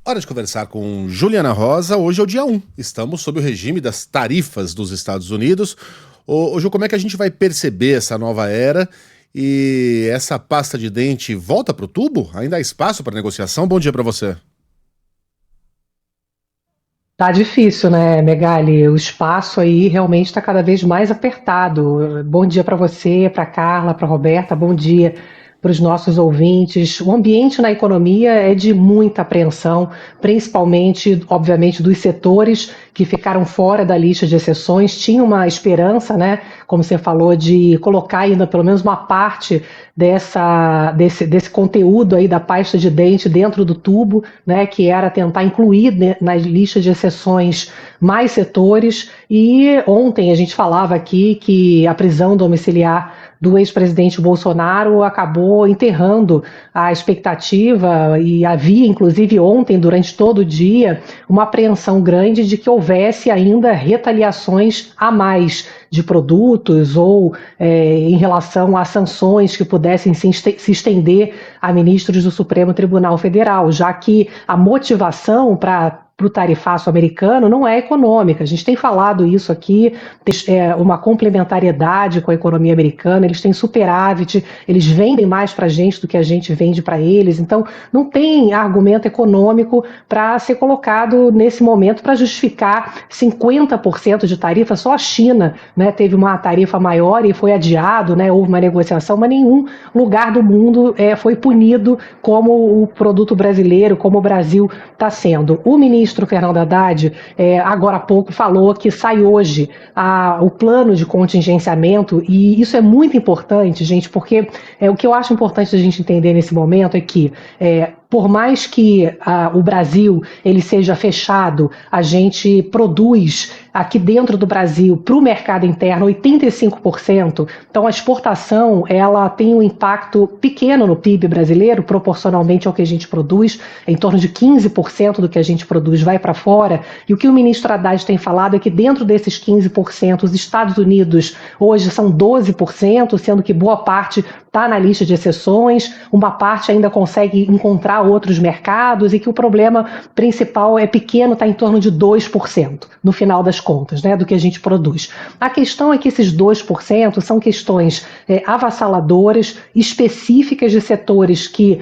Hora de conversar com Juliana Rosa. Hoje é o dia 1. Estamos sob o regime das tarifas dos Estados Unidos. Ô Ju, como é que a gente vai perceber essa nova era? E essa pasta de dente volta para o tubo? Ainda há espaço para negociação? Bom dia para você. Tá difícil, né, Megali? O espaço aí realmente está cada vez mais apertado. Bom dia para você, para Carla, para Roberta. Bom dia para os nossos ouvintes. O ambiente na economia é de muita apreensão, principalmente, obviamente, dos setores que ficaram fora da lista de exceções. Tinha uma esperança, né, como você falou, de colocar ainda pelo menos uma parte desse conteúdo aí da pasta de dente dentro do tubo, né, que era tentar incluir na lista de exceções mais setores. E ontem a gente falava aqui que a prisão domiciliar do ex-presidente Bolsonaro acabou enterrando a expectativa, e havia, inclusive ontem, durante todo o dia, uma apreensão grande de que houvesse ainda retaliações a mais de produtos ou em relação a sanções que pudessem se estender a ministros do Supremo Tribunal Federal, já que a motivação para o tarifaço americano não é econômica. A gente tem falado isso aqui, uma complementariedade com a economia americana, eles têm superávit, eles vendem mais para a gente do que a gente vende para eles, então não tem argumento econômico para ser colocado nesse momento para justificar 50% de tarifa. Só a China, né, teve uma tarifa maior e foi adiado, né, houve uma negociação, mas nenhum lugar do mundo foi punido como o produto brasileiro, como o Brasil está sendo. O ministro Fernando Haddad, agora há pouco, falou que sai hoje o plano de contingenciamento, e isso é muito importante, gente, porque o que eu acho importante a gente entender nesse momento é que por mais que o Brasil ele seja fechado, a gente produz aqui dentro do Brasil para o mercado interno 85%, então a exportação ela tem um impacto pequeno no PIB brasileiro, proporcionalmente ao que a gente produz, em torno de 15% do que a gente produz vai para fora, e o que o ministro Haddad tem falado é que dentro desses 15%, os Estados Unidos hoje são 12%, sendo que boa parte está na lista de exceções, uma parte ainda consegue encontrar outros mercados, e que o problema principal é pequeno, está em torno de 2% no final das contas, né, do que a gente produz. A questão é que esses 2% são questões avassaladoras, específicas de setores que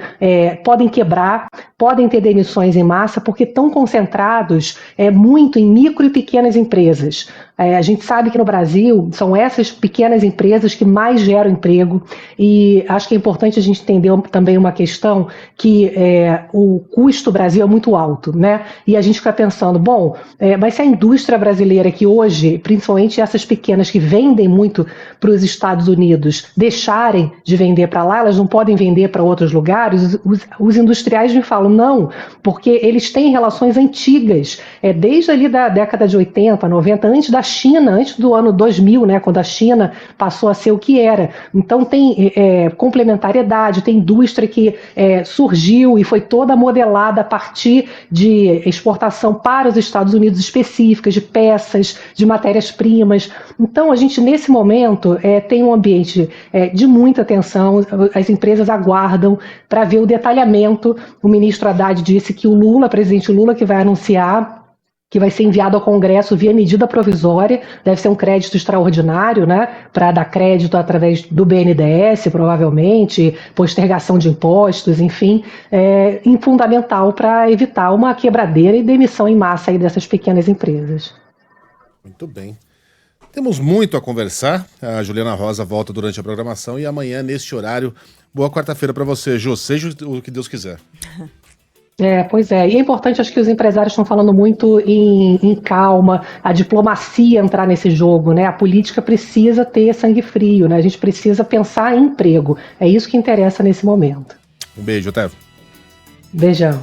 podem quebrar, podem ter demissões em massa, porque estão concentrados muito em micro e pequenas empresas. A gente sabe que no Brasil são essas pequenas empresas que mais geram emprego, e acho que é importante a gente entender também uma questão que o custo do Brasil é muito alto, né? E a gente fica pensando, bom, mas se a indústria brasileira que hoje, principalmente essas pequenas que vendem muito para os Estados Unidos, deixarem de vender para lá, elas não podem vender para outros lugares, os industriais me falam, não, porque eles têm relações antigas, desde ali da década de 80, 90, antes da China, antes do ano 2000, né, quando a China passou a ser o que era. Então tem complementariedade, tem indústria que surgiu e foi toda modelada a partir de exportação para os Estados Unidos específicas, de peças, de matérias-primas. Então a gente nesse momento tem um ambiente de muita tensão, as empresas aguardam para ver o detalhamento. O ministro Haddad disse que o Lula, presidente Lula, que vai anunciar que vai ser enviado ao Congresso via medida provisória, deve ser um crédito extraordinário, né, para dar crédito através do BNDES, provavelmente, postergação de impostos, enfim, fundamental para evitar uma quebradeira e demissão em massa aí dessas pequenas empresas. Muito bem. Temos muito a conversar. A Juliana Rosa volta durante a programação e amanhã, neste horário, boa quarta-feira para você, Jô, seja o que Deus quiser. Pois é, e é importante, acho que os empresários estão falando muito em calma, a diplomacia entrar nesse jogo, né? A política precisa ter sangue frio, né? A gente precisa pensar em emprego, é isso que interessa nesse momento. Um beijo, até. Beijão.